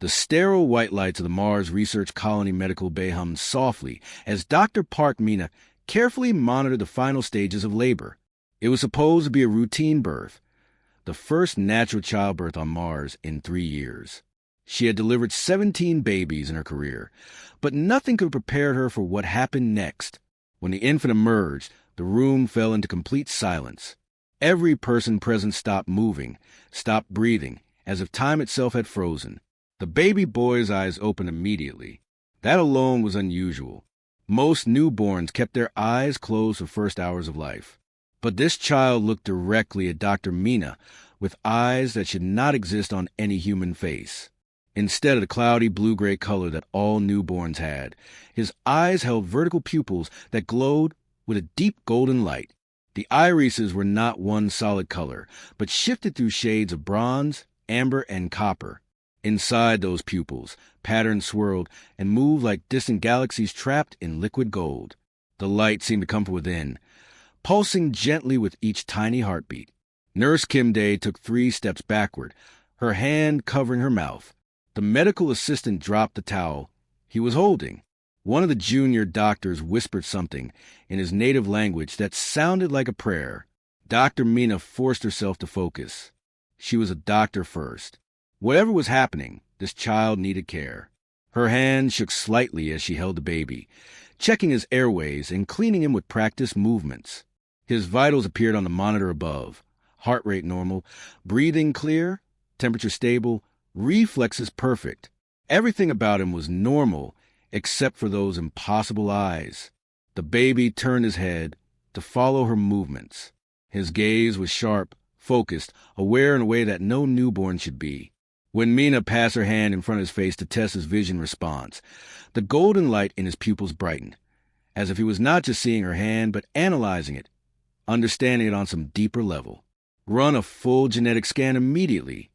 The sterile white lights of the Mars Research Colony Medical Bay hummed softly as Dr. Park Mina carefully monitored the final stages of labor. It was supposed to be a routine birth, the first natural childbirth on Mars in 3 years. She had delivered 17 babies in her career, but nothing could have prepared her for what happened next. When the infant emerged, the room fell into complete silence. Every person present stopped moving, stopped breathing, as if time itself had frozen. The baby boy's eyes opened immediately. That alone was unusual. Most newborns kept their eyes closed for first hours of life. But this child looked directly at Dr. Mina with eyes that should not exist on any human face. Instead of the cloudy blue-gray color that all newborns had, his eyes held vertical pupils that glowed with a deep golden light. The irises were not one solid color, but shifted through shades of bronze, amber, and copper. Inside those pupils, patterns swirled and moved like distant galaxies trapped in liquid gold. The light seemed to come from within, pulsing gently with each tiny heartbeat. Nurse Kim Dae took 3 steps backward, her hand covering her mouth. The medical assistant dropped the towel he was holding. One of the junior doctors whispered something in his native language that sounded like a prayer. Dr. Mina forced herself to focus. She was a doctor first. Whatever was happening, this child needed care. Her hand shook slightly as she held the baby, checking his airways and cleaning him with practiced movements. His vitals appeared on the monitor above. Heart rate normal, breathing clear, temperature stable, reflexes perfect. Everything about him was normal except for those impossible eyes. The baby turned his head to follow her movements. His gaze was sharp, focused, aware in a way that no newborn should be. When Mina passed her hand in front of his face to test his vision response, the golden light in his pupils brightened, as if he was not just seeing her hand, but analyzing it, understanding it on some deeper level. "Run a full genetic scan immediately,"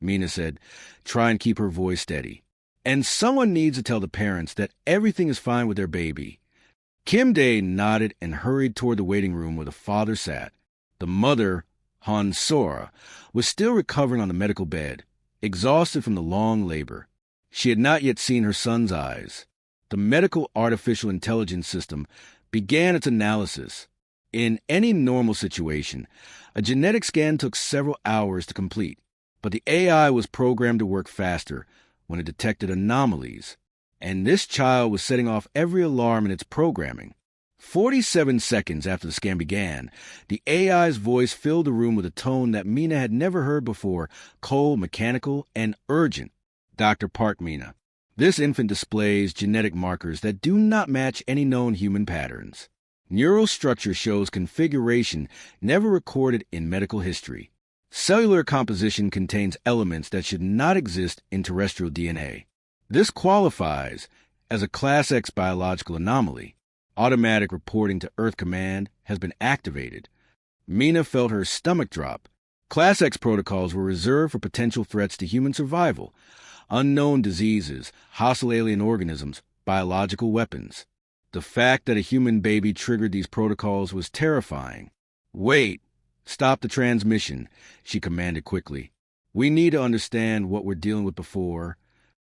Mina said, trying to keep her voice steady. "And someone needs to tell the parents that everything is fine with their baby." Kim Dae nodded and hurried toward the waiting room where the father sat. The mother, Han Sora, was still recovering on the medical bed, exhausted from the long labor. She had not yet seen her son's eyes. The medical artificial intelligence system began its analysis. In any normal situation, a genetic scan took several hours to complete, but the AI was programmed to work faster when it detected anomalies, and this child was setting off every alarm in its programming. 47 seconds after the scan began, the AI's voice filled the room with a tone that Mina had never heard before, cold, mechanical, and urgent. "Dr. Park Mina, this infant displays genetic markers that do not match any known human patterns. Neural structure shows configuration never recorded in medical history. Cellular composition contains elements that should not exist in terrestrial DNA. This qualifies as a Class X biological anomaly. Automatic reporting to Earth Command has been activated." Mina felt her stomach drop. Class X protocols were reserved for potential threats to human survival, unknown diseases, hostile alien organisms, biological weapons. The fact that a human baby triggered these protocols was terrifying. "Wait! Stop the transmission," she commanded quickly. "We need to understand what we're dealing with before."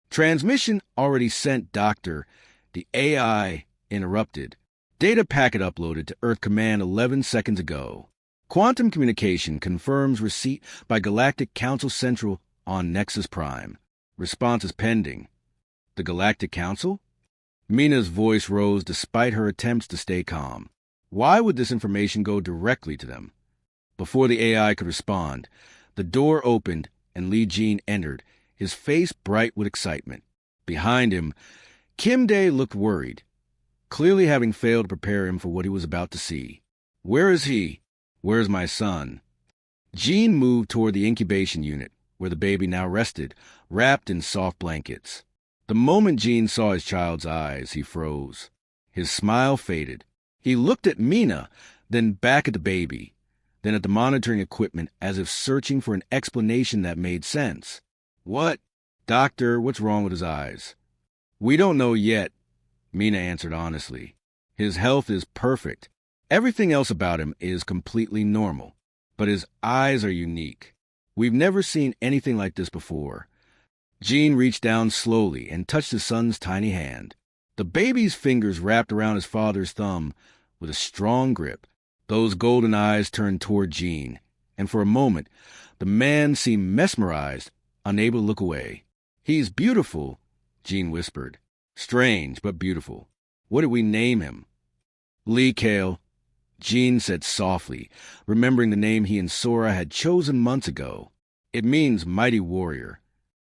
"Transmission already sent, Doctor," the AI interrupted. "Data packet uploaded to Earth Command 11 seconds ago. Quantum communication confirms receipt by Galactic Council Central on Nexus Prime. Response is pending." "The Galactic Council?" Mina's voice rose despite her attempts to stay calm. Why would this information go directly to them? Before the AI could respond, the door opened and Lee Jean entered, his face bright with excitement. Behind him, Kim Dae looked worried, clearly having failed to prepare him for what he was about to see. "Where is he? Where's my son?" Jean moved toward the incubation unit, where the baby now rested, wrapped in soft blankets. The moment Jean saw his child's eyes, he froze. His smile faded. He looked at Mina, then back at the baby, then at the monitoring equipment as if searching for an explanation that made sense. "What? Doctor, what's wrong with his eyes?" "We don't know yet," Mina answered honestly. "His health is perfect. Everything else about him is completely normal, but his eyes are unique. We've never seen anything like this before." Jean reached down slowly and touched his son's tiny hand. The baby's fingers wrapped around his father's thumb with a strong grip. Those golden eyes turned toward Jean, and for a moment, the man seemed mesmerized, unable to look away. "He's beautiful," Jean whispered. "Strange, but beautiful. What did we name him?" "Lee Kale," Jean said softly, remembering the name he and Sora had chosen months ago. "It means mighty warrior."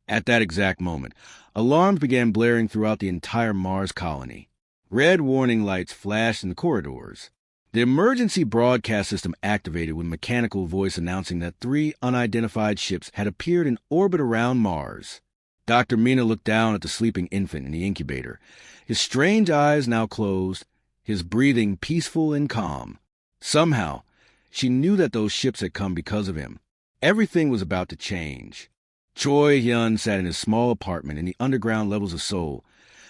At that exact moment, alarms began blaring throughout the entire Mars colony. Red warning lights flashed in the corridors. The emergency broadcast system activated with mechanical voice announcing that 3 unidentified ships had appeared in orbit around Mars. Dr. Mina looked down at the sleeping infant in the incubator, his strange eyes now closed, his breathing peaceful and calm. Somehow, she knew that those ships had come because of him. Everything was about to change. Choi Hyun sat in his small apartment in the underground levels of Seoul,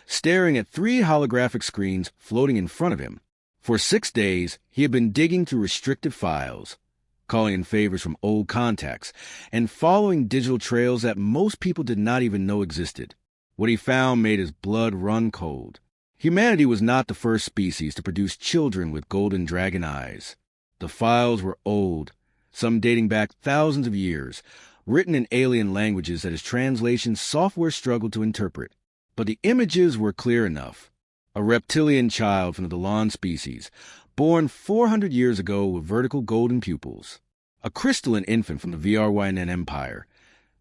staring at 3 holographic screens floating in front of him. For 6 days, he had been digging through restricted files, calling in favors from old contacts, and following digital trails that most people did not even know existed. What he found made his blood run cold. Humanity was not the first species to produce children with golden dragon eyes. The files were old, some dating back thousands of years, written in alien languages that his translation software struggled to interpret. But the images were clear enough. A reptilian child from the Dalan species, born 400 years ago with vertical golden pupils. A crystalline infant from the VRYN Empire,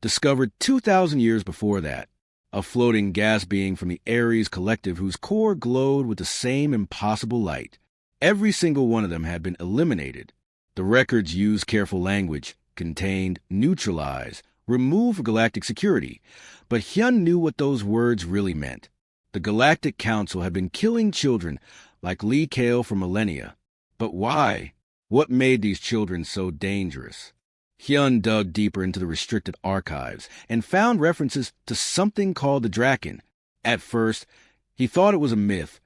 discovered 2,000 years before that. A floating gas being from the Ares Collective whose core glowed with the same impossible light. Every single one of them had been eliminated. The records used careful language, contained, neutralize, remove for galactic security. But Hyun knew what those words really meant. The Galactic Council had been killing children like Lee Kale for millennia. But why? What made these children so dangerous? Hyun dug deeper into the restricted archives and found references to something called the Draken. At first, he thought it was a myth,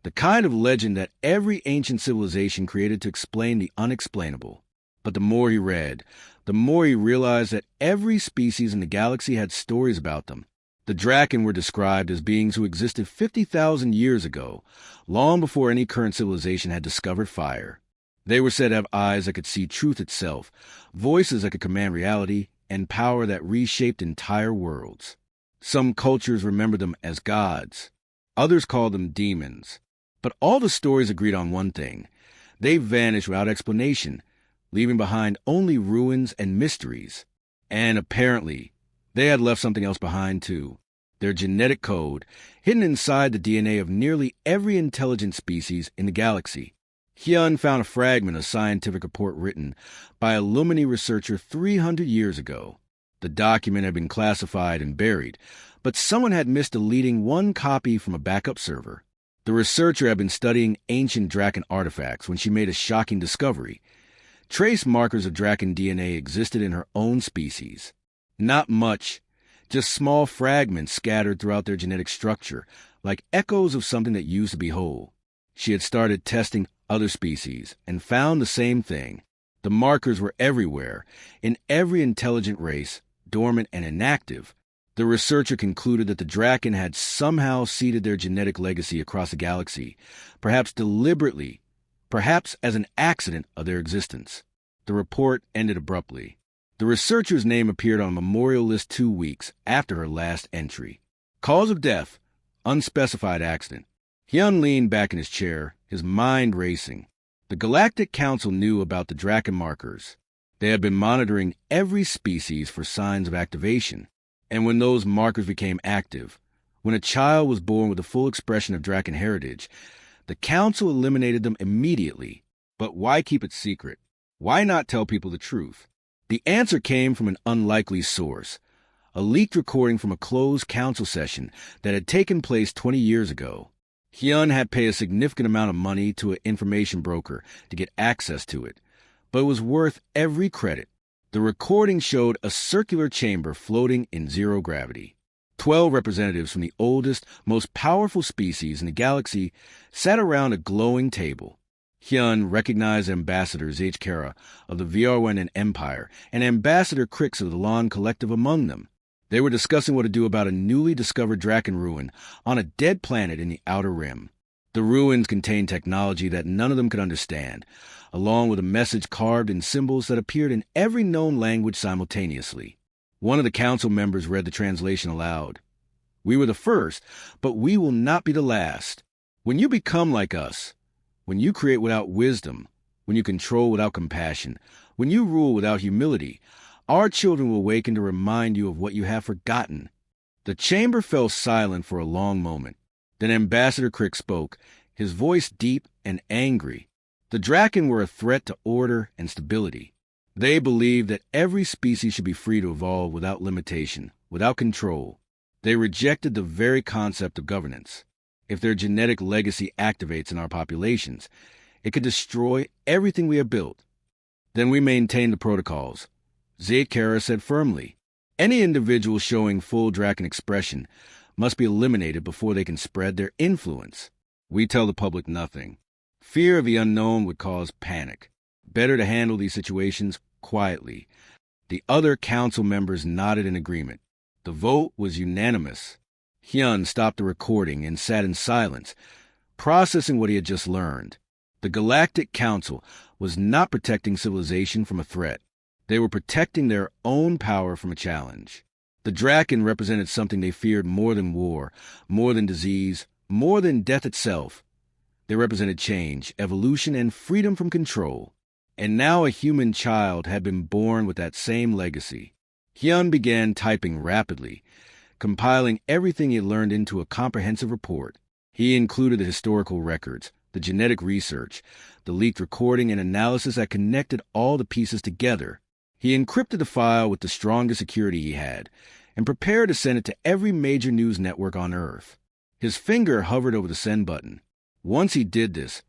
the kind of legend that every ancient civilization created to explain the unexplainable. But the more he read, the more he realized that every species in the galaxy had stories about them. The Draken were described as beings who existed 50,000 years ago, long before any current civilization had discovered fire. They were said to have eyes that could see truth itself, voices that could command reality, and power that reshaped entire worlds. Some cultures remembered them as gods. Others called them demons. But all the stories agreed on one thing. They vanished without explanation, leaving behind only ruins and mysteries. And apparently, they had left something else behind too. Their genetic code, hidden inside the DNA of nearly every intelligent species in the galaxy. Hyun found a fragment of a scientific report written by a Lumini researcher 300 years ago. The document had been classified and buried, but someone had missed deleting one copy from a backup server. The researcher had been studying ancient Draken artifacts when she made a shocking discovery. Trace markers of Draken DNA existed in her own species. Not much, just small fragments scattered throughout their genetic structure, like echoes of something that used to be whole. She had started testing other species and found the same thing. The markers were everywhere, in every intelligent race, dormant and inactive. The researcher concluded that the Draken had somehow seeded their genetic legacy across the galaxy, perhaps deliberately, perhaps as an accident of their existence. The report ended abruptly. The researcher's name appeared on a memorial list 2 weeks after her last entry. Cause of death, unspecified accident. Hyun leaned back in his chair, his mind racing. The Galactic Council knew about the Draken markers. They had been monitoring every species for signs of activation. And when those markers became active, when a child was born with a full expression of Draken heritage, the Council eliminated them immediately. But why keep it secret? Why not tell people the truth? The answer came from an unlikely source, a leaked recording from a closed council session that had taken place 20 years ago. Hyun had paid a significant amount of money to an information broker to get access to it, but it was worth every credit. The recording showed a circular chamber floating in zero gravity. 12 representatives from the oldest, most powerful species in the galaxy sat around a glowing table. Hyun recognized Ambassador Zh Kara of the VRWN Empire and Ambassador Crix of the Dalan Collective among them. They were discussing what to do about a newly discovered Draken ruin on a dead planet in the Outer Rim. The ruins contained technology that none of them could understand, along with a message carved in symbols that appeared in every known language simultaneously. One of the council members read the translation aloud. "We were the first, but we will not be the last. When you become like us, when you create without wisdom, when you control without compassion, when you rule without humility, our children will awaken to remind you of what you have forgotten." The chamber fell silent for a long moment. Then Ambassador Crick spoke, his voice deep and angry. The Draken were a threat to order and stability. They believed that every species should be free to evolve without limitation, without control. They rejected the very concept of governance. If their genetic legacy activates in our populations, it could destroy everything we have built. Then we maintain the protocols. Zetkara said firmly. Any individual showing full Draken expression must be eliminated before they can spread their influence. We tell the public nothing. Fear of the unknown would cause panic. Better to handle these situations quietly. The other council members nodded in agreement. The vote was unanimous. Hyun stopped the recording and sat in silence, processing what he had just learned. The Galactic Council was not protecting civilization from a threat. They were protecting their own power from a challenge. The Draken represented something they feared more than war, more than disease, more than death itself. They represented change, evolution, and freedom from control. And now a human child had been born with that same legacy. Hyun began typing rapidly, compiling everything he had learned into a comprehensive report. He included the historical records, the genetic research, the leaked recording and analysis that connected all the pieces together. He encrypted the file with the strongest security he had and prepared to send it to every major news network on Earth. His finger hovered over the send button. Once he did this,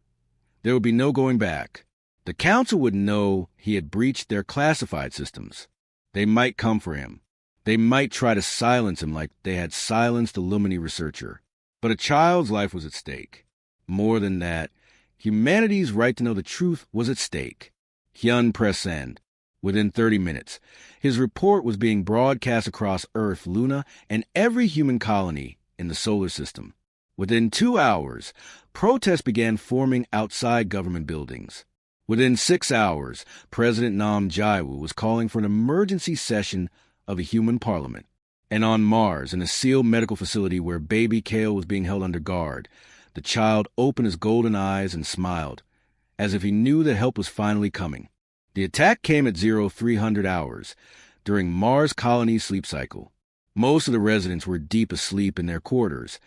there would be no going back. The council would know he had breached their classified systems. They might come for him. They might try to silence him like they had silenced the Lumini researcher. But a child's life was at stake. More than that, humanity's right to know the truth was at stake. Hyun pressed send. Within 30 minutes, his report was being broadcast across Earth, Luna, and every human colony in the solar system. Within 2 hours, protests began forming outside government buildings. Within 6 hours, President Nam Jaiwu was calling for an emergency session of a human parliament. And on Mars, in a sealed medical facility where baby Kale was being held under guard, the child opened his golden eyes and smiled, as if he knew that help was finally coming. The attack came at 0300 hours, during Mars colony's sleep cycle. Most of the residents were deep asleep in their quarters,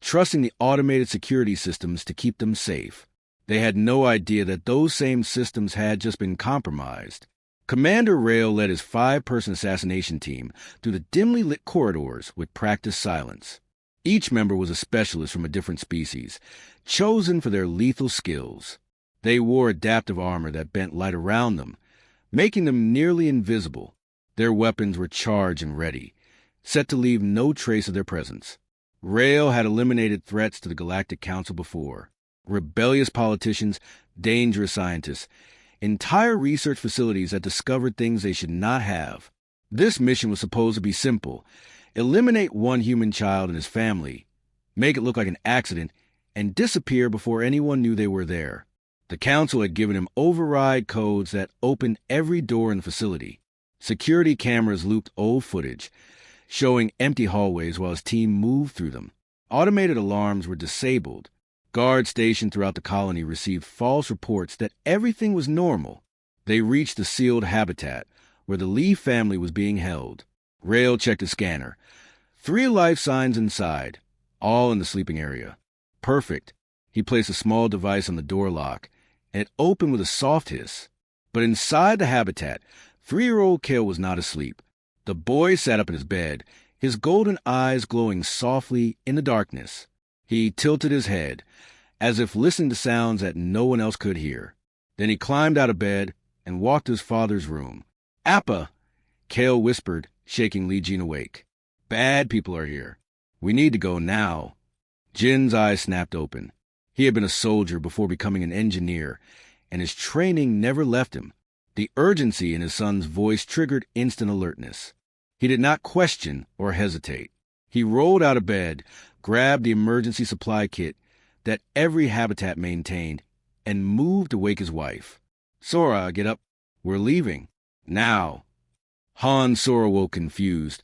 trusting the automated security systems to keep them safe. They had no idea that those same systems had just been compromised. Commander Rail led his 5-person assassination team through the dimly lit corridors with practiced silence. Each member was a specialist from a different species, chosen for their lethal skills. They wore adaptive armor that bent light around them, making them nearly invisible. Their weapons were charged and ready, set to leave no trace of their presence. Rail had eliminated threats to the Galactic Council before. Rebellious politicians, dangerous scientists, entire research facilities that discovered things they should not have. This mission was supposed to be simple. Eliminate one human child and his family, make it look like an accident, and disappear before anyone knew they were there. The council had given him override codes that opened every door in the facility. Security cameras looped old footage, showing empty hallways while his team moved through them. Automated alarms were disabled. Guards stationed throughout the colony received false reports that everything was normal. They reached the sealed habitat, where the Lee family was being held. Rail checked his scanner. 3 life signs inside, all in the sleeping area. Perfect. He placed a small device on the door lock, and it opened with a soft hiss. But inside the habitat, 3-year-old Kale was not asleep. The boy sat up in his bed, his golden eyes glowing softly in the darkness. He tilted his head, as if listening to sounds that no one else could hear. Then he climbed out of bed and walked to his father's room. "Appa," Kale whispered, shaking Lee Jean awake. "Bad people are here. We need to go now." Jin's eyes snapped open. He had been a soldier before becoming an engineer, and his training never left him. The urgency in his son's voice triggered instant alertness. He did not question or hesitate. He rolled out of bed, grabbed the emergency supply kit that every habitat maintained, and moved to wake his wife. "Sora, get up. We're leaving. Now." Sora woke confused,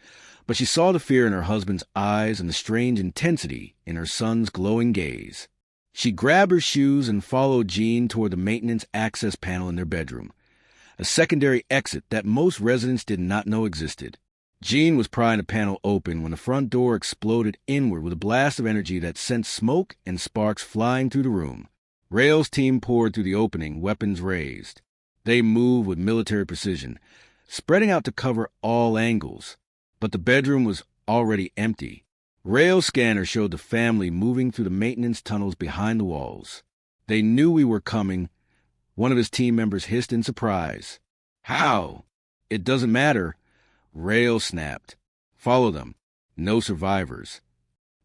but she saw the fear in her husband's eyes and the strange intensity in her son's glowing gaze. She grabbed her shoes and followed Jean toward the maintenance access panel in their bedroom, a secondary exit that most residents did not know existed. Jean was prying the panel open when the front door exploded inward with a blast of energy that sent smoke and sparks flying through the room. Rail's team poured through the opening, weapons raised. They moved with military precision, spreading out to cover all angles. But the bedroom was already empty. Rail's scanner showed the family moving through the maintenance tunnels behind the walls. "They knew we were coming," one of his team members hissed in surprise. "How?" "It doesn't matter." Rail snapped. "Follow them. No survivors."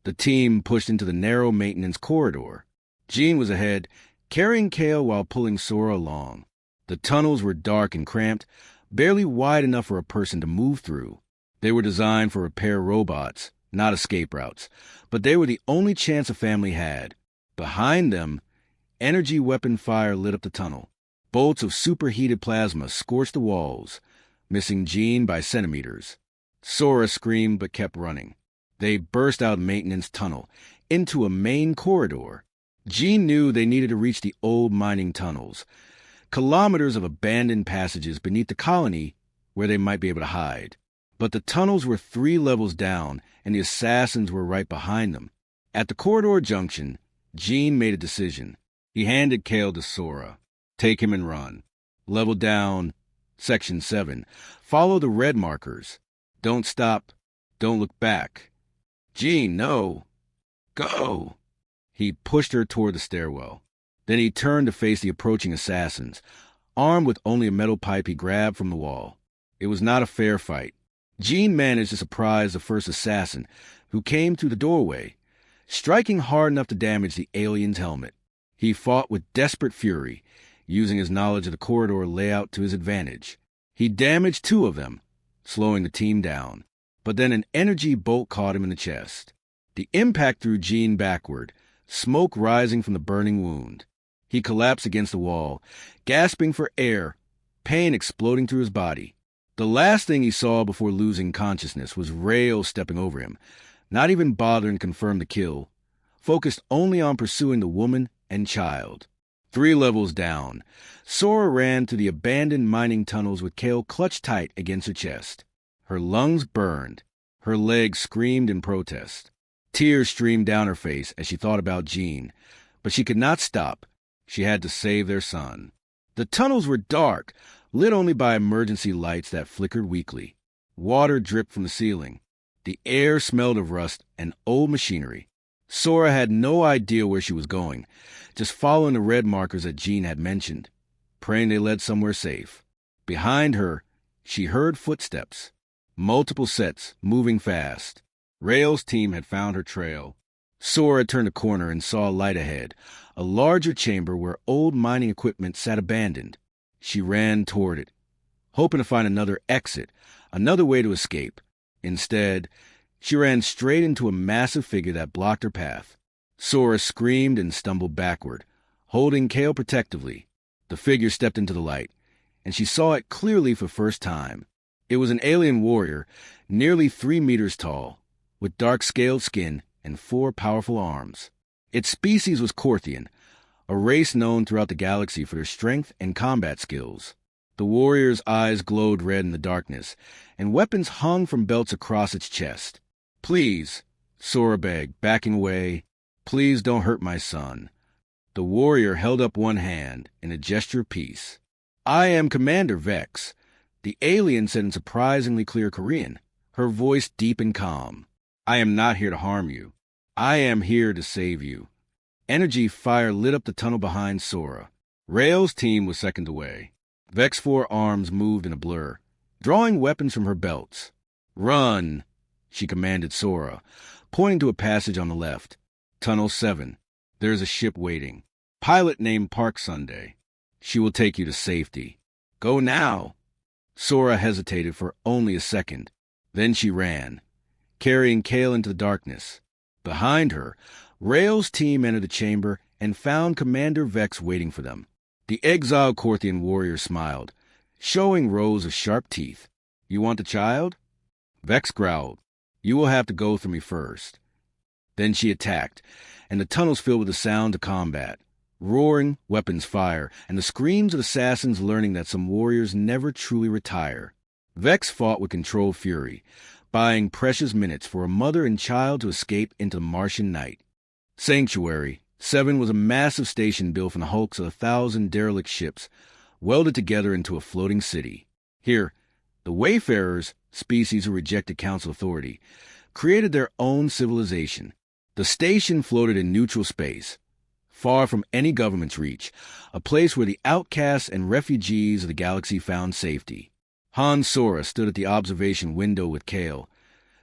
The team pushed into the narrow maintenance corridor. Jean was ahead, carrying Kale while pulling Sora along. The tunnels were dark and cramped, barely wide enough for a person to move through. They were designed for repair robots, not escape routes, but they were the only chance a family had. Behind them, energy weapon fire lit up the tunnel. Bolts of superheated plasma scorched the walls, missing Jean by centimeters. Sora screamed but kept running. They burst out of maintenance tunnel, into a main corridor. Jean knew they needed to reach the old mining tunnels, kilometers of abandoned passages beneath the colony where they might be able to hide. But the tunnels were 3 levels down, and the assassins were right behind them. At the corridor junction, Jean made a decision. He handed Kale to Sora. "Take him and run. Level down, Section 7. Follow the red markers. Don't stop. Don't look back." "Jean, no." "Go." He pushed her toward the stairwell. Then he turned to face the approaching assassins, armed with only a metal pipe he grabbed from the wall. It was not a fair fight. Jean managed to surprise the first assassin, who came through the doorway, striking hard enough to damage the alien's helmet. He fought with desperate fury, using his knowledge of the corridor layout to his advantage. He damaged 2 of them, slowing the team down. But then an energy bolt caught him in the chest. The impact threw Jean backward, smoke rising from the burning wound. He collapsed against the wall, gasping for air, pain exploding through his body. The last thing he saw before losing consciousness was Rail stepping over him, not even bothering to confirm the kill, focused only on pursuing the woman and child. 3 levels down, Sora ran to the abandoned mining tunnels with Kale clutched tight against her chest. Her lungs burned. Her legs screamed in protest. Tears streamed down her face as she thought about Jean, but she could not stop. She had to save their son. The tunnels were dark, lit only by emergency lights that flickered weakly. Water dripped from the ceiling. The air smelled of rust and old machinery. Sora had no idea where she was going, just following the red markers that Jean had mentioned, praying they led somewhere safe. Behind her, she heard footsteps, multiple sets, moving fast. Rail's team had found her trail. Sora turned a corner and saw a light ahead, a larger chamber where old mining equipment sat abandoned. She ran toward it, hoping to find another exit, another way to escape. Instead, she ran straight into a massive figure that blocked her path. Sora screamed and stumbled backward, holding Kale protectively. The figure stepped into the light, and she saw it clearly for the first time. It was an alien warrior, nearly 3 meters tall, with dark-scaled skin and 4 powerful arms. Its species was Korthian, a race known throughout the galaxy for their strength and combat skills. The warrior's eyes glowed red in the darkness, and weapons hung from belts across its chest. "Please," Sora begged, backing away. "Please don't hurt my son." The warrior held up one hand in a gesture of peace. "I am Commander Vex," the alien said in surprisingly clear Korean, her voice deep and calm. "I am not here to harm you. I am here to save you." Energy fire lit up the tunnel behind Sora. Rail's team was seconds away. Vex's 4 arms moved in a blur, drawing weapons from her belts. "Run," she commanded Sora, pointing to a passage on the left. "Tunnel 7. There's a ship waiting. Pilot named Park Sunday. She will take you to safety. Go now." Sora hesitated for only a second. Then she ran, carrying Kale into the darkness. Behind her, Rael's team entered the chamber and found Commander Vex waiting for them. The exiled Korthian warrior smiled, showing rows of sharp teeth. "You want the child?" Vex growled. "You will have to go through me first." Then she attacked, and the tunnels filled with the sound of combat. Roaring, weapons fire, and the screams of assassins learning that some warriors never truly retire. Vex fought with controlled fury, buying precious minutes for a mother and child to escape into the Martian night. Sanctuary 7 was a massive station built from the hulks of 1,000 derelict ships, welded together into a floating city. Here, the Wayfarers, species who rejected council authority, created their own civilization. The station floated in neutral space, far from any government's reach, a place where the outcasts and refugees of the galaxy found safety. Han Sora stood at the observation window with Kale,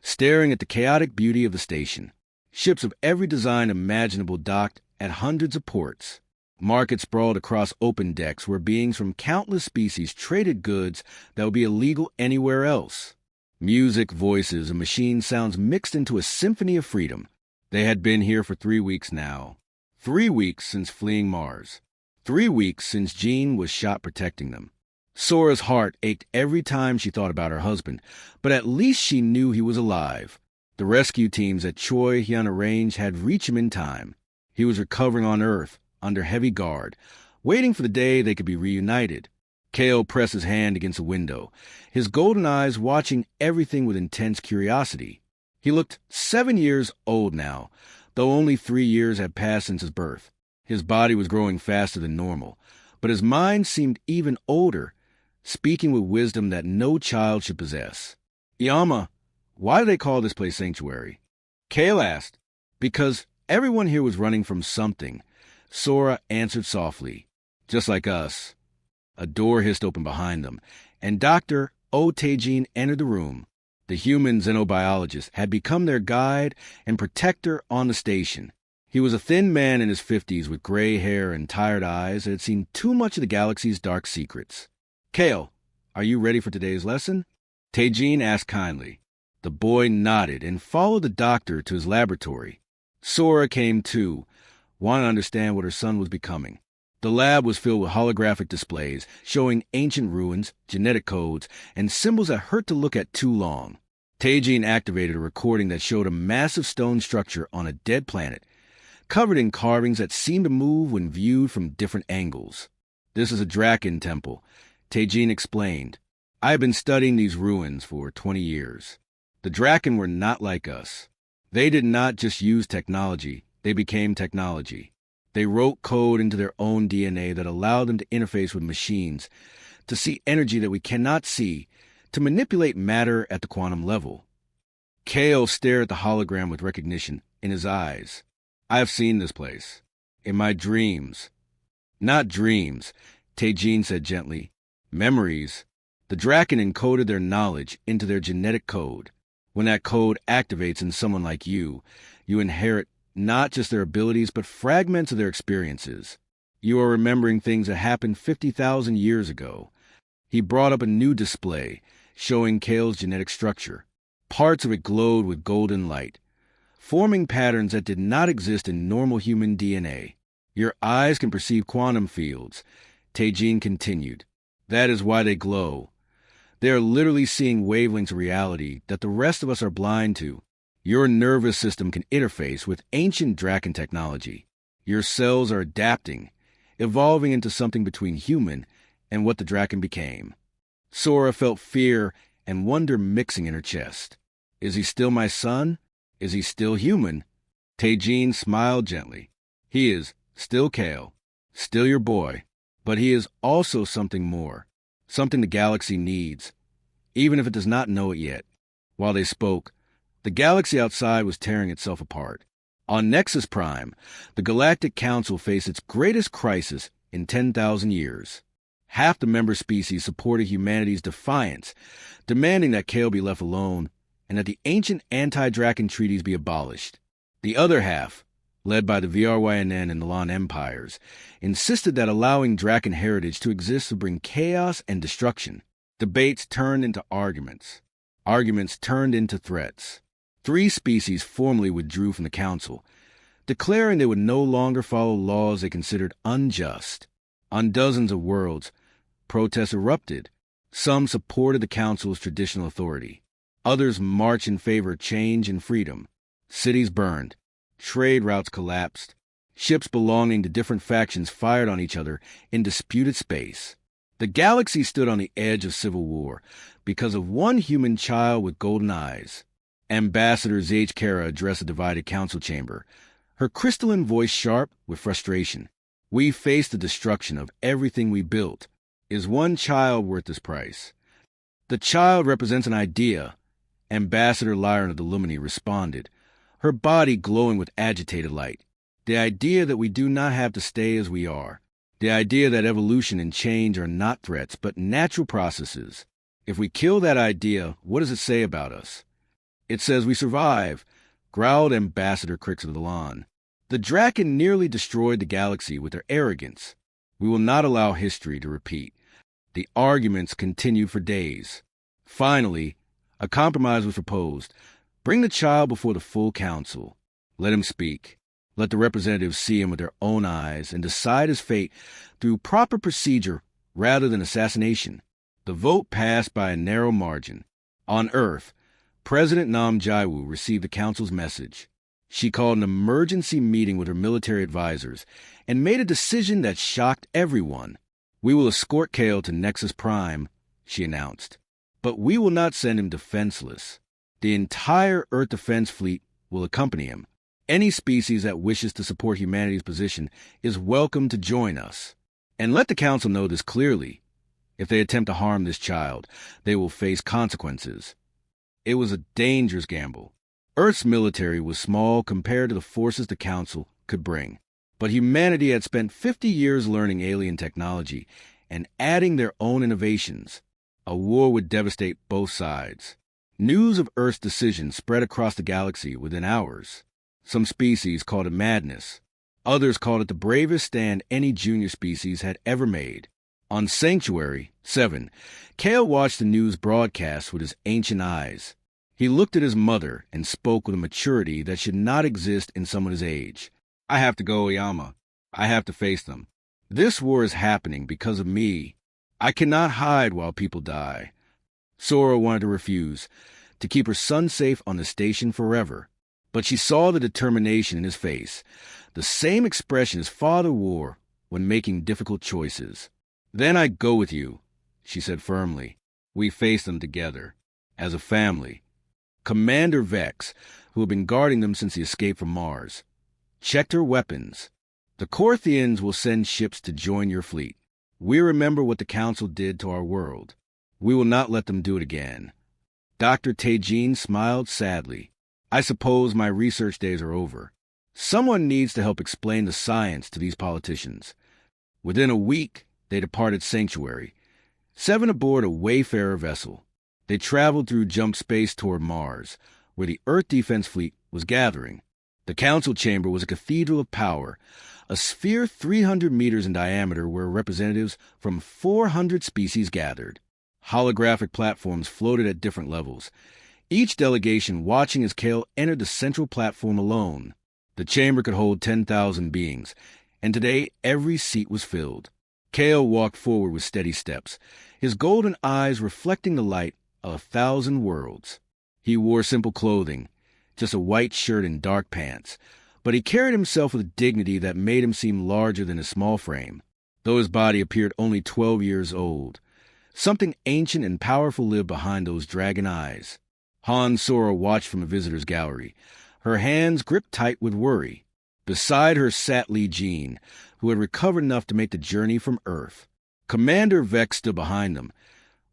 staring at the chaotic beauty of the station. Ships of every design imaginable docked at hundreds of ports. Markets sprawled across open decks where beings from countless species traded goods that would be illegal anywhere else. Music, voices, and machine sounds mixed into a symphony of freedom. They had been here for 3 weeks now. 3 weeks since fleeing Mars. 3 weeks since Jean was shot protecting them. Sora's heart ached every time she thought about her husband, but at least she knew he was alive. The rescue teams at Choi Hyun Range had reached him in time. He was recovering on Earth, under heavy guard, waiting for the day they could be reunited. Kale pressed his hand against the window, his golden eyes watching everything with intense curiosity. He looked 7 years old now, though only 3 years had passed since his birth. His body was growing faster than normal, but his mind seemed even older, speaking with wisdom that no child should possess. "Yama, why do they call this place Sanctuary?" Kale asked. "Because everyone here was running from something," Sora answered softly. "Just like us." A door hissed open behind them, and Dr. O. Taejin entered the room. The human xenobiologist had become their guide and protector on the station. He was a thin man in his 50s with gray hair and tired eyes that had seen too much of the galaxy's dark secrets. "Kale, are you ready for today's lesson?" Taejin asked kindly. The boy nodded and followed the doctor to his laboratory. Sora came too, wanting to understand what her son was becoming. The lab was filled with holographic displays showing ancient ruins, genetic codes, and symbols that hurt to look at too long. Taejin activated a recording that showed a massive stone structure on a dead planet, covered in carvings that seemed to move when viewed from different angles. "This is a Draken temple," Taejin explained. "I have been studying these ruins for 20 years. The Draken were not like us. They did not just use technology, they became technology. They wrote code into their own DNA that allowed them to interface with machines, to see energy that we cannot see, to manipulate matter at the quantum level." Kale stared at the hologram with recognition in his eyes. "I have seen this place. In my dreams." "Not dreams," Taejin said gently. "Memories." The Draken encoded their knowledge into their genetic code. When that code activates in someone like you, you inherit not just their abilities, but fragments of their experiences. You are remembering things that happened 50,000 years ago. He brought up a new display, showing Kale's genetic structure. Parts of it glowed with golden light, forming patterns that did not exist in normal human DNA. "Your eyes can perceive quantum fields," Taejin continued. "That is why they glow. They are literally seeing wavelengths of reality that the rest of us are blind to. Your nervous system can interface with ancient Draken technology. Your cells are adapting, evolving into something between human and what the Draken became." Sora felt fear and wonder mixing in her chest. "Is he still my son? Is he still human?" Taejin smiled gently. "He is still Kale, still your boy, but he is also something more, something the galaxy needs, even if it does not know it yet." While they spoke, the galaxy outside was tearing itself apart. On Nexus Prime, the Galactic Council faced its greatest crisis in 10,000 years. Half the member species supported humanity's defiance, demanding that Kale be left alone and that the ancient anti-Draken treaties be abolished. The other half, led by the VRYNN and the Lan Empires, insisted that allowing Draken heritage to exist would bring chaos and destruction. Debates turned into arguments. Arguments turned into threats. 3 species formally withdrew from the council, declaring they would no longer follow laws they considered unjust. On dozens of worlds, protests erupted. Some supported the council's traditional authority. Others marched in favor of change and freedom. Cities burned. Trade routes collapsed. Ships belonging to different factions fired on each other in disputed space. The galaxy stood on the edge of civil war because of one human child with golden eyes. Ambassador Zage Kara addressed the divided council chamber, her crystalline voice sharp with frustration. We face the destruction of everything we built. Is one child worth this price? The child represents an idea. Ambassador Lyron of the Lumini responded, her body glowing with agitated light. The idea that we do not have to stay as we are. The idea that evolution and change are not threats, but natural processes. If we kill that idea, what does it say about us? It says we survive, growled Ambassador Crix of the Lawn. The Draken nearly destroyed the galaxy with their arrogance. We will not allow history to repeat. The arguments continued for days. Finally, a compromise was proposed. Bring the child before the full council. Let him speak. Let the representatives see him with their own eyes and decide his fate through proper procedure rather than assassination. The vote passed by a narrow margin. On Earth, President Nam Jaiwu received the council's message. She called an emergency meeting with her military advisors and made a decision that shocked everyone. We will escort Kale to Nexus Prime, she announced. But we will not send him defenseless. The entire Earth Defense Fleet will accompany him. Any species that wishes to support humanity's position is welcome to join us. And let the Council know this clearly. If they attempt to harm this child, they will face consequences. It was a dangerous gamble. Earth's military was small compared to the forces the Council could bring. But humanity had spent 50 years learning alien technology and adding their own innovations. A war would devastate both sides. News of Earth's decision spread across the galaxy within hours. Some species called it madness. Others called it the bravest stand any junior species had ever made. On Sanctuary 7, Kale watched the news broadcast with his ancient eyes. He looked at his mother and spoke with a maturity that should not exist in someone his age. I have to go, Oyama. I have to face them. This war is happening because of me. I cannot hide while people die. Sora wanted to refuse, to keep her son safe on the station forever. But she saw the determination in his face, the same expression his father wore when making difficult choices. Then I go with you, she said firmly. We face them together, as a family. Commander Vex, who had been guarding them since the escape from Mars, checked her weapons. The Corthians will send ships to join your fleet. We remember what the Council did to our world. We will not let them do it again. Dr. Teijin smiled sadly. I suppose my research days are over. Someone needs to help explain the science to these politicians. Within a week, they departed Sanctuary, 7 aboard a Wayfarer vessel. They traveled through jump space toward Mars, where the Earth Defense Fleet was gathering. The Council chamber was a cathedral of power, a sphere 300 meters in diameter where representatives from 400 species gathered. Holographic platforms floated at different levels, each delegation watching as Kale entered the central platform alone. The chamber could hold 10,000 beings, and today every seat was filled. Kale walked forward with steady steps, his golden eyes reflecting the light of 1,000 worlds. He wore simple clothing, just a white shirt and dark pants, but he carried himself with a dignity that made him seem larger than his small frame, though his body appeared only 12 years old. Something ancient and powerful lived behind those dragon eyes. Han Sora watched from a visitor's gallery, her hands gripped tight with worry. Beside her sat Li Jin, who had recovered enough to make the journey from Earth. Commander Vex stood behind them,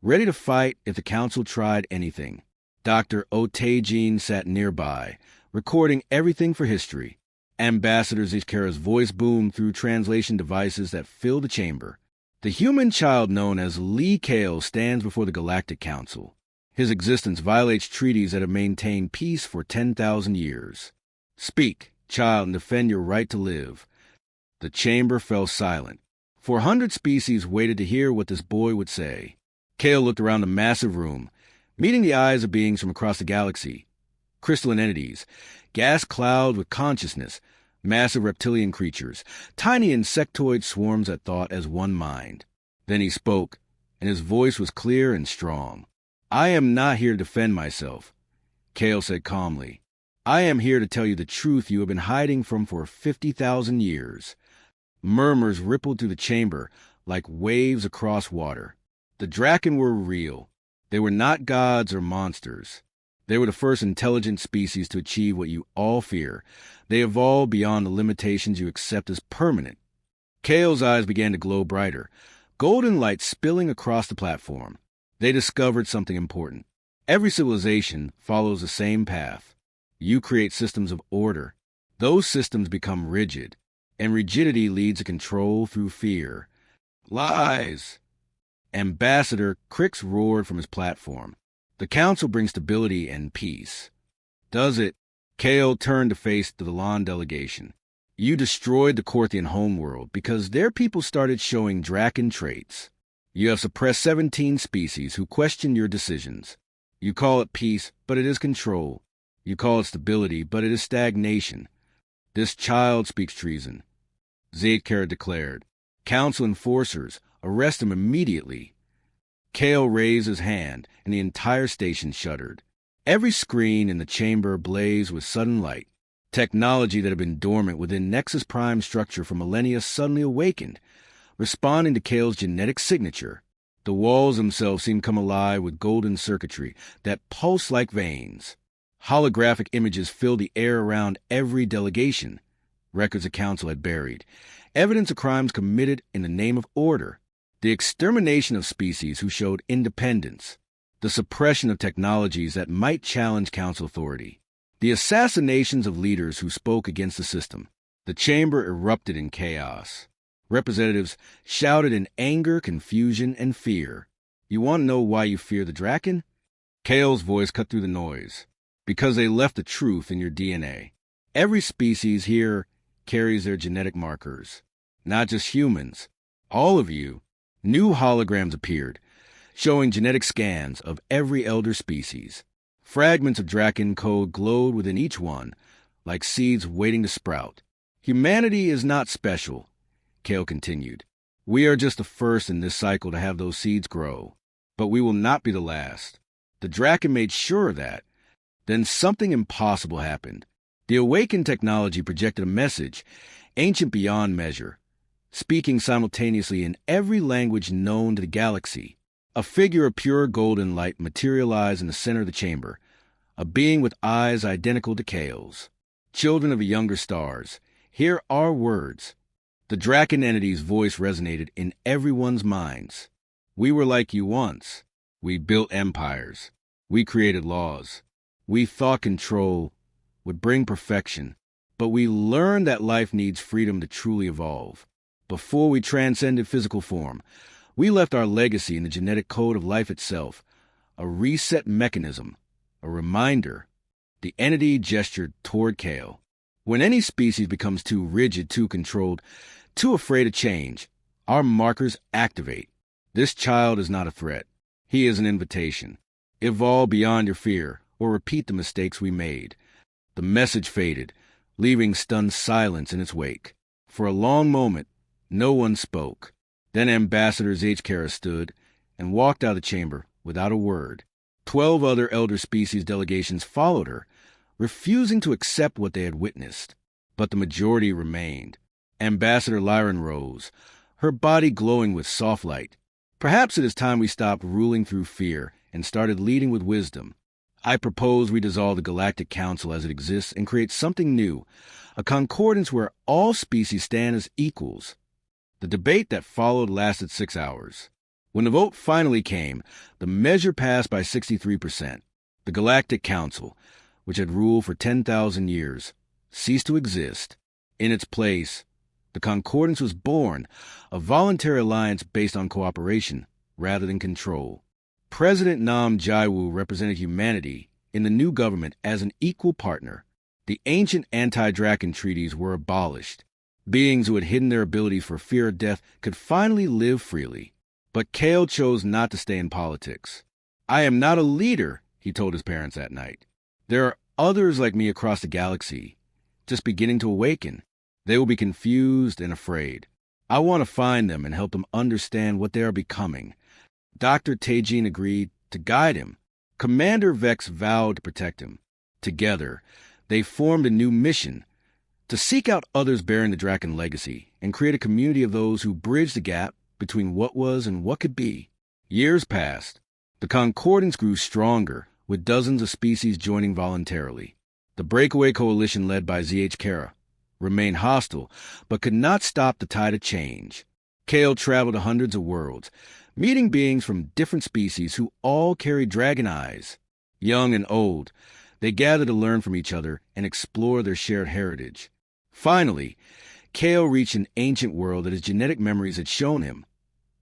ready to fight if the Council tried anything. Dr. Otaejin sat nearby, recording everything for history. Ambassador Zishkara's voice boomed through translation devices that filled the chamber. The human child known as Lee Kale stands before the Galactic Council. His existence violates treaties that have maintained peace for 10,000 years. Speak, child, and defend your right to live. The chamber fell silent. 400 species waited to hear what this boy would say. Kale looked around the massive room. meeting the eyes of beings from across the galaxy, crystalline entities, gas clouds with consciousness, massive reptilian creatures, tiny insectoid swarms that thought as one mind. Then he spoke, and his voice was clear and strong. "I am not here to defend myself," Kale said calmly. "I am here to tell you the truth you have been hiding from for 50,000 years." Murmurs rippled through the chamber like waves across water. The Draken were real. They were not gods or monsters. They were the first intelligent species to achieve what you all fear. They evolved beyond the limitations you accept as permanent. Kale's eyes began to glow brighter, golden light spilling across the platform. They discovered something important. Every civilization follows the same path. You create systems of order. Those systems become rigid, and rigidity leads to control through fear. "Lies!" Ambassador Crix roared from his platform. "The Council brings stability and peace." "Does it?" Kale turned to face the Valon delegation. "You destroyed the Korthian homeworld because their people started showing Draken traits. You have suppressed 17 species who questioned your decisions. You call it peace, but it is control. You call it stability, but it is stagnation. This child speaks treason," Zaidkara declared. "Council enforcers, arrest him immediately." Kale raised his hand, and the entire station shuddered. Every screen in the chamber blazed with sudden light. Technology that had been dormant within Nexus Prime structure for millennia suddenly awakened, responding to Kale's genetic signature. The walls themselves seemed to come alive with golden circuitry that pulsed like veins. Holographic images filled the air around every delegation. Records the Council had buried. Evidence of crimes committed in the name of order. The extermination of species who showed independence. The suppression of technologies that might challenge Council authority. The assassinations of leaders who spoke against the system. The chamber erupted in chaos. Representatives shouted in anger, confusion, and fear. "You want to know why you fear the Draken?" Kale's voice cut through the noise. "Because they left the truth in your DNA. Every species here carries their genetic markers. Not just humans. All of you." New holograms appeared, showing genetic scans of every elder species. Fragments of Draken code glowed within each one, like seeds waiting to sprout. "Humanity is not special," Kale continued. "We are just the first in this cycle to have those seeds grow. But we will not be the last." The Draken made sure of that. Then something impossible happened. The awakened technology projected a message, ancient beyond measure, speaking simultaneously in every language known to the galaxy. A figure of pure golden light materialized in the center of the chamber, a being with eyes identical to Kale's. "Children of the younger stars, hear our words." The Draken entity's voice resonated in everyone's minds. "We were like you once. We built empires. We created laws. We thought control would bring perfection, but we learned that life needs freedom to truly evolve. Before we transcended physical form, we left our legacy in the genetic code of life itself, a reset mechanism, a reminder." The entity gestured toward Kale. "When any species becomes too rigid, too controlled, too afraid of change, our markers activate. This child is not a threat. He is an invitation. Evolve beyond your fear, or repeat the mistakes we made." The message faded, leaving stunned silence in its wake. For a long moment, no one spoke. Then Ambassador Zaidkara stood and walked out of the chamber without a word. 12 other elder species delegations followed her, refusing to accept what they had witnessed. But the majority remained. Ambassador Lyran rose, her body glowing with soft light. "Perhaps it is time we stopped ruling through fear and started leading with wisdom. I propose we dissolve the Galactic Council as it exists and create something new, a concordance where all species stand as equals." The debate that followed lasted 6 hours. When the vote finally came, the measure passed by 63%. The Galactic Council, which had ruled for 10,000 years, ceased to exist. In its place, the concordance was born, a voluntary alliance based on cooperation rather than control. President Nam Jaiwu represented humanity in the new government as an equal partner. The ancient anti-Draken treaties were abolished. Beings who had hidden their abilities for fear of death could finally live freely. But Kale chose not to stay in politics. I am not a leader, he told his parents that night. There are others like me across the galaxy, just beginning to awaken. They will be confused and afraid. I want to find them and help them understand what they are becoming. Dr. Teijin agreed to guide him. Commander Vex vowed to protect him. Together, they formed a new mission to seek out others bearing the Draken legacy and create a community of those who bridge the gap between what was and what could be. Years passed. The concordance grew stronger, with dozens of species joining voluntarily. The breakaway coalition led by ZH Kara remained hostile, but could not stop the tide of change. Kale traveled to hundreds of worlds, meeting beings from different species who all carried dragon eyes. Young and old, they gathered to learn from each other and explore their shared heritage. Finally, Kale reached an ancient world that his genetic memories had shown him.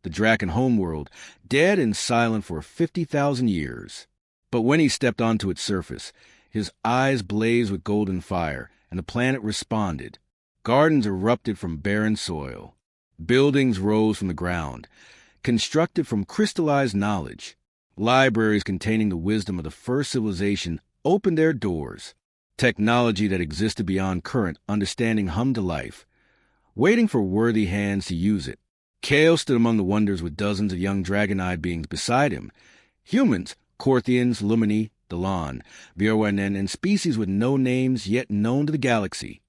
The Draken homeworld, dead and silent for 50,000 years. But when he stepped onto its surface, his eyes blazed with golden fire, and the planet responded. Gardens erupted from barren soil. Buildings rose from the ground, constructed from crystallized knowledge. Libraries containing the wisdom of the first civilization opened their doors. Technology that existed beyond current understanding hummed to life, waiting for worthy hands to use it. Kale stood among the wonders with dozens of young dragon-eyed beings beside him. Humans, Korthians, Lumini, Dalan, Virwanen, and species with no names yet known to the galaxy.